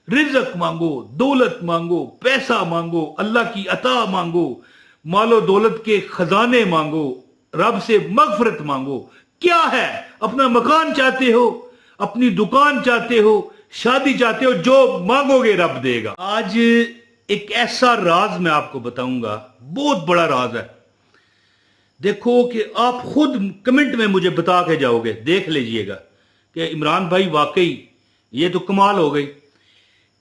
रिज़्क़ मांगो, दौलत मांगो, पैसा मांगो, अल्लाह की अता मांगो, मालो दौलत के खजाने मांगो, रब से मगफरत मांगो। क्या है? अपना मकान चाहते हो, अपनी दुकान चाहते हो, शादी चाहते हो, जो मांगोगे रब देगा। आज एक ऐसा राज मैं आपको बताऊंगा, बहुत बड़ा राज है। देखो कि आप खुद कमेंट में मुझे बता के जाओगे, देख लीजिएगा कि इमरान भाई वाकई ये तो कमाल हो गई।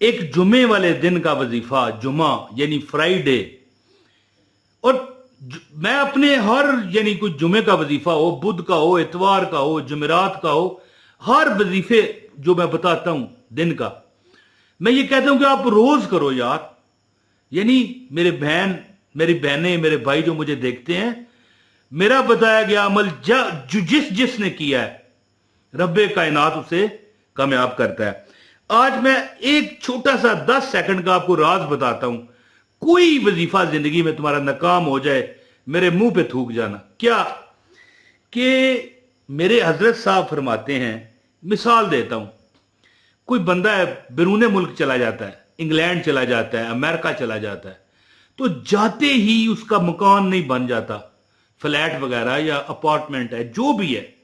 एक जुमे वाले दिन का वजीफा, जुमा यानी फ्राइडे, और मैं अपने हर यानी कोई जुमे का वजीफा हो, बुध का हो, इतवार का हो, जुमेरात का हो, हर वजीफे जो मैं बताता हूं दिन का, मैं ये कहता हूं कि आप रोज करो यार। यानी मेरी बहनें, मेरे भाई जो मुझे देखते हैं, मेरा बताया गया अमल जिसने किया है, रब्बे कायनात उसे कामयाब करता है। आज मैं एक छोटा सा 10 सेकंड का आपको राज बताता हूं। कोई वजीफा जिंदगी में तुम्हारा नाकाम हो जाए, मेरे मुंह पे थूक जाना। क्या कि मेरे हजरत साहब फरमाते हैं, मिसाल देता हूं, कोई बंदा है बैरूने मुल्क चला जाता है, इंग्लैंड चला जाता है, अमेरिका चला जाता है, तो जाते ही उसका मकान नहीं बन जाता, फ्लैट वगैरह या अपार्टमेंट है, जो भी है,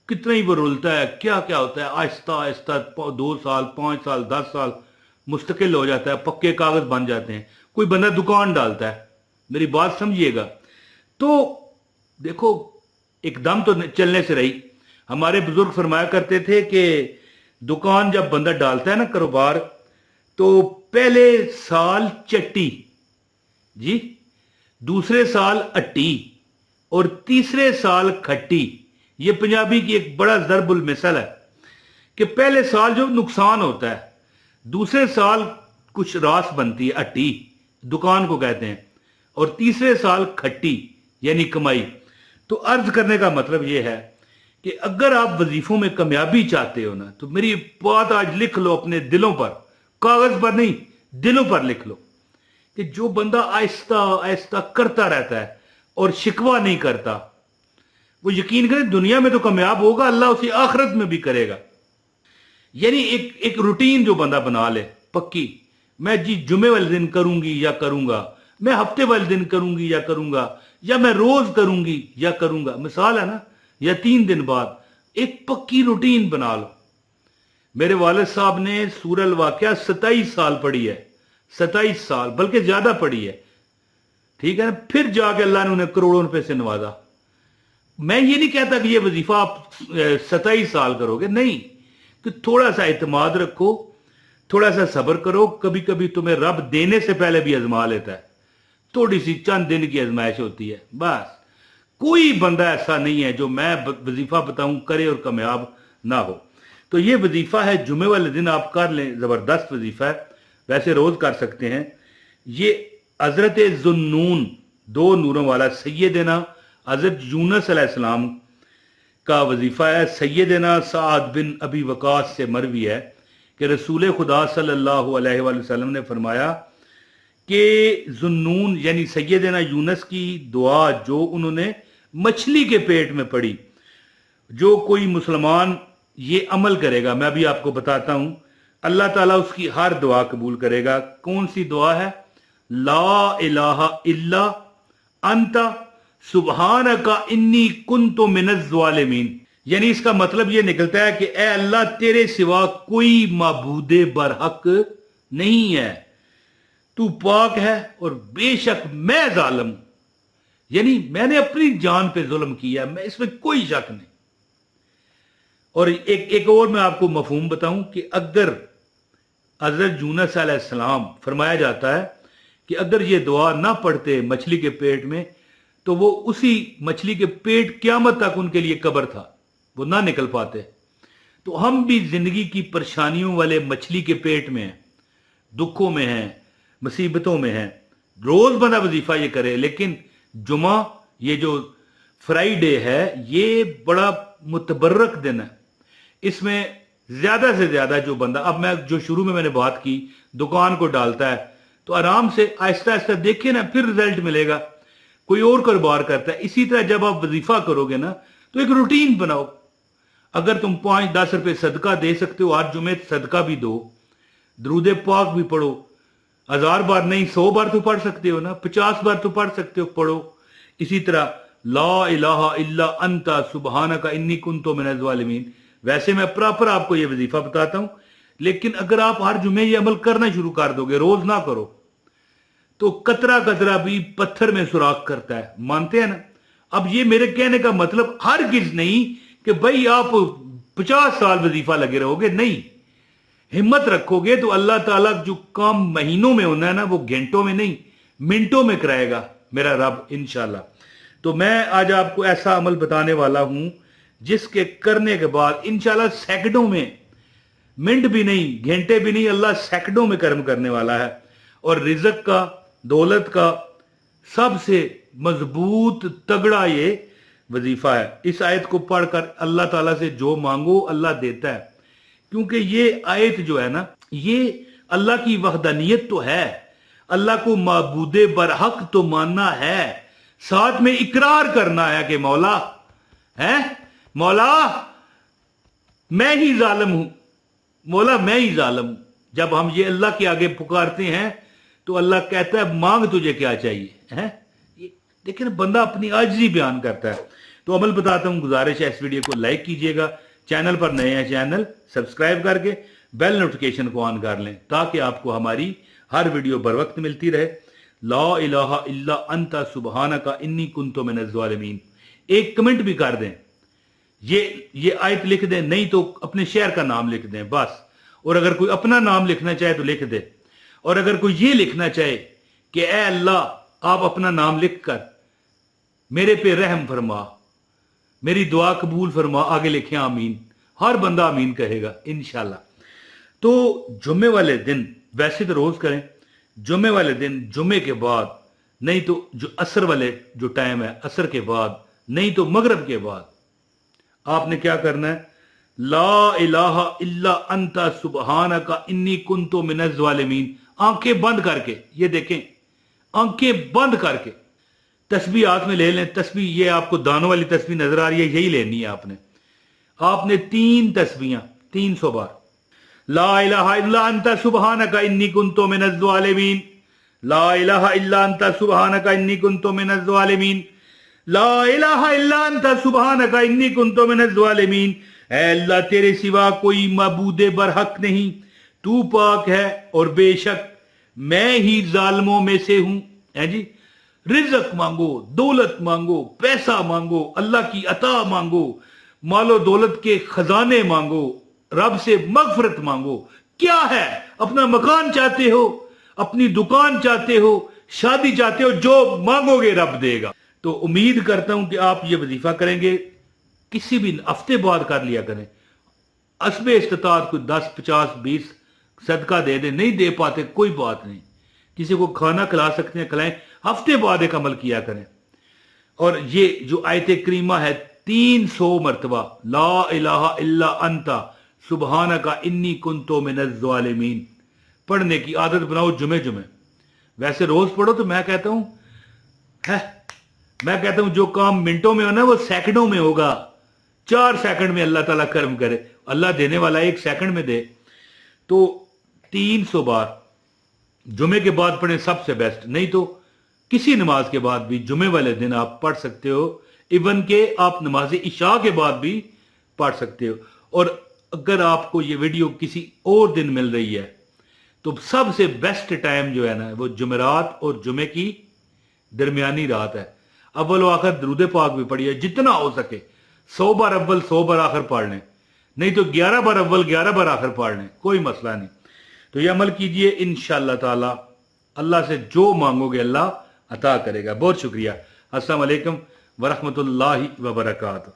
कितना ही वो रुलता है, क्या क्या होता है, आहिस्ता आहिस्ता 2 साल, 5 साल, 10 साल मुस्तकिल हो जाता है, पक्के कागज बन जाते हैं। कोई बंदा दुकान डालता है, मेरी बात समझिएगा। तो देखो, एकदम तो चलने से रही। हमारे बुजुर्ग फरमाया करते थे कि दुकान जब बंदा डालता है ना, कारोबार, तो पहले साल चट्टी जी, दूसरे साल अट्टी और तीसरे साल खट्टी। ये पंजाबी की एक बड़ा ज़रबुल मिसल है कि पहले साल जो नुकसान होता है, दूसरे साल कुछ रास बनती है, अट्टी दुकान को कहते हैं, और तीसरे साल खट्टी यानी कमाई। तो अर्ज करने का मतलब यह है कि अगर आप वजीफों में कामयाबी चाहते हो ना, तो मेरी बात आज लिख लो अपने दिलों पर, कागज पर नहीं, दिलों पर लिख लो कि जो बंदा आहिस्ता आहिस्ता करता रहता है और शिकवा नहीं करता, वो यकीन करें दुनिया में तो कामयाब होगा, अल्लाह उसे आखिरत में भी करेगा। यानी एक रूटीन जो बंदा बना ले पक्की, मैं जी जुमे वाले दिन करूंगी या करूंगा, मैं हफ्ते वाले दिन करूंगी या करूंगा, या मैं रोज करूंगी या करूंगा, मिसाल है ना, या 3 दिन बाद, एक पक्की रूटीन बना लो। मेरे वालिद साहब ने सूरह अल वाक़िया 27 साल पढ़ी है, 27 साल बल्कि ज्यादा पढ़ी है, ठीक है ना, फिर जाके अल्लाह ने उन्हें करोड़ों रुपए से नवाजा। मैं ये नहीं कहता कि ये वजीफा आप 27 साल करोगे, नहीं, कि थोड़ा सा इत्मीनान रखो, थोड़ा सा सब्र करो। कभी कभी तुम्हें रब देने से पहले भी आजमा लेता है, थोड़ी सी चंद दिन की आजमाइश होती है बस। कोई बंदा ऐसा नहीं है जो मैं वजीफा बताऊं करे और कामयाब ना हो। तो ये वजीफा है, जुमे वाले दिन आप कर लें, जबरदस्त वजीफा है, वैसे रोज कर सकते हैं। ये हजरत ज़ुन्नून, 2 नूरों वाला सैयदना हजरत यूनुस अलैहिस्सलाम का वजीफा है। सैयदना साद बिन अबी वकास से मरवी है कि रसूल खुदा सल्लल्लाहु अलैहि वसल्लम ने फरमाया कि ज़ुन्नून यानी सैयदना यूनुस की दुआ जो उन्होंने मछली के पेट में पड़ी, जो कोई मुसलमान ये अमल करेगा, मैं अभी आपको बताता हूं, अल्लाह ताला उसकी हर दुआ कबूल करेगा। कौन सी दुआ है? ला इलाहा इल्ला अंता सुबहानका इन्नी कुन्तु मिनज़ ज़ालिमीन। यानी इसका मतलब यह निकलता है कि ए अल्लाह, तेरे सिवा कोई माबूदे बरहक नहीं है, तू पाक है और बेशक मैं जालिम, यानी मैंने अपनी जान पे जुल्म किया, मैं इसमें कोई शक नहीं। और एक और मैं आपको मफहूम बताऊं कि अगर हजरत यूनुस अलैहिस्सलाम, फरमाया जाता है कि अगर ये दुआ ना पढ़ते मछली के पेट में, तो वो उसी मछली के पेट क़यामत तक उनके लिए कब्र था, वो ना निकल पाते। तो हम भी जिंदगी की परेशानियों वाले मछली के पेट में हैं, दुखों में हैं, मुसीबतों में हैं। रोज बंदा वजीफा ये करे, लेकिन जुमा, ये जो फ्राइडे है, ये बड़ा मुतबर्रक दिन है। इसमें ज्यादा से ज्यादा जो बंदा, अब मैं जो शुरू में मैंने बात की, दुकान को डालता है, तो आराम से आहिस्ता आहिस्ता देखिए ना, फिर रिजल्ट मिलेगा। कोई और कारोबार करता है, इसी तरह जब आप वजीफा करोगे ना, तो एक रूटीन बनाओ। अगर तुम 5-10 रुपए सदका दे सकते हो, आज जुमे सदका भी दो, दरूद पाक भी पढ़ो, 1000 बार नहीं 100 बार तो पढ़ सकते हो ना, 50 बार तो पढ़ सकते हो, पढ़ो। इसी तरह ला इलाहा इल्ला अंता सुबहानका इन्नी कुन्तु मिनज़ ज़ालिमीन। वैसे मैं प्रॉपर आपको ये वजीफा बताता हूं, लेकिन अगर आप हर जुमे ये अमल करना शुरू कर दोगे, रोज ना करो, तो कतरा कतरा भी पत्थर में सुराख करता है, मानते हैं ना। अब ये मेरे कहने का मतलब हरगिज़ नहीं कि भाई आप 50 साल वजीफा लगे रहोगे, नहीं। हिम्मत रखोगे तो अल्लाह ताला जो काम महीनों में होना है ना, वो घंटों में नहीं मिनटों में कराएगा मेरा रब इंशाल्लाह। तो मैं आज आपको ऐसा अमल बताने वाला हूं जिसके करने के बाद इंशाल्लाह सेकंडों में, मिनट भी नहीं, घंटे भी नहीं, अल्लाह सेकंडों में कर्म करने वाला है। और रिज़्क का, दौलत का सबसे मजबूत तगड़ा ये वजीफा है। इस आयत को पढ़कर अल्लाह ताला से जो मांगो अल्लाह देता है, क्योंकि ये आयत जो है ना, ये अल्लाह की वहदानियत तो है, अल्लाह को माबूदे बरहक तो मानना है, साथ में इकरार करना है कि मौला है, मौला मैं ही जालिम हूं, मौला मैं ही जालिम हूं। जब हम ये अल्लाह के आगे पुकारते हैं तो अल्लाह कहता है मांग तुझे क्या चाहिए है। लेकिन बंदा अपनी आजिज़ी बयान करता है। तो अमल बताता हूं, गुजारिश है इस वीडियो को लाइक कीजिएगा, चैनल पर नए हैं चैनल सब्सक्राइब करके बेल नोटिफिकेशन को ऑन कर लें ताकि आपको हमारी हर वीडियो बर वक्त मिलती रहे। ला इलाहा इल्ला अंता सुबहानका इन्नी कुन्तु मिनज़ ज़ालिमीन एक कमेंट भी कर दें, ये आयत लिख दें, नहीं तो अपने शहर का नाम लिख दें बस। और अगर कोई अपना नाम लिखना चाहे तो लिख दे। और अगर कोई ये लिखना चाहे कि ए अल्लाह आप अपना नाम लिख कर मेरे पे रहम फरमा, मेरी दुआ कबूल फरमा, आगे लिखे आमीन। हर बंदा आमीन कहेगा इंशाल्लाह। तो जुम्मे वाले दिन, वैसे तो रोज करें, जुम्मे वाले दिन, जुम्मे के बाद, नहीं तो जो असर वाले जो टाइम है असर के बाद, नहीं तो मगरब के बाद आपने क्या करना है, ला इलाहा इल्ला अंता सुबहानका इन्नी कुन्तु मिनज़ ज़ालिमीन, आंखें बंद करके, ये देखें आंखें बंद करके तस्बीह हाथ में ले लें। तस्बीह ये आपको दानों वाली तस्बीह नजर आ रही है, यही लेनी है आपने 3 तस्बीहां 300 बार। ला इलाहा इल्ला अंता सुबहानका इन्नी कुन्तु मिनज़ ज़ालिमीन, ला इलाहा इल्ला अंता सुबहानका इन्नी कुन्तु मिनज़ ज़ालिमीन, ला इलाहा इल्ला अंता सुबहानका इन्नी कुन्तु मिनज़ ज़ालिमीन। ऐ अल्लाह तेरे सिवा कोई माबूदे बरहक नहीं, तू पाक है और बेशक मैं ही जालिमों में से हूं। है जी, रिज़्क मांगो, दौलत मांगो, पैसा मांगो, अल्लाह की अता मांगो, मालो दौलत के खजाने मांगो, रब से मगफरत मांगो। क्या है, अपना मकान चाहते हो, अपनी दुकान चाहते हो, शादी चाहते हो, जो मांगोगे रब देगा। तो उम्मीद करता हूं कि आप ये वजीफा करेंगे, किसी भी हफ्ते बाद कर लिया करें। असबे इस्तिताअत को 10, 50, 20 सदका दे दे, नहीं दे पाते कोई बात नहीं, किसी को खाना खिला सकते हैं खिलाएं, हफ्ते बाद एक अमल किया करें। और ये जो आयत करीमा है 300 मरतबा ला इलाहा इल्ला अंता सुबहानका इन्नी कुन्तु मिनज़ ज़ालिमीन पढ़ने की आदत बनाओ जुमे जुमे। वैसे रोज पढ़ो तो मैं कहता हूं जो काम मिनटों में होना वो सेकंडों में होगा। 4 सेकंड में अल्लाह ताला कर्म करे, अल्लाह देने वाला 1 सेकंड में दे। तो 300 बार जुमे के बाद पढ़ें सबसे बेस्ट, नहीं तो किसी नमाज के बाद भी जुमे वाले दिन आप पढ़ सकते हो। इवन के आप नमाज इशा के बाद भी पढ़ सकते हो। और अगर आपको ये वीडियो किसी और दिन मिल रही है तो सबसे बेस्ट टाइम जो है ना वो जुमेरात और जुमे की दरमियानी रात है। अव्वल व आखिर दरूद पाक भी पढ़िए, जितना हो सके 100 बार अव्वल 100 बार आखिर पढ़ लें, नहीं तो 11 बार अव्वल 11 बार आखिर पढ़ लें, कोई मसला नहीं। तो ये अमल कीजिए, इंशाअल्लाह ताला अल्लाह से जो मांगोगे अल्लाह अता करेगा। बहुत शुक्रिया। अस्सलाम वालेकुम व रहमतुल्लाहि व बरकातुहू।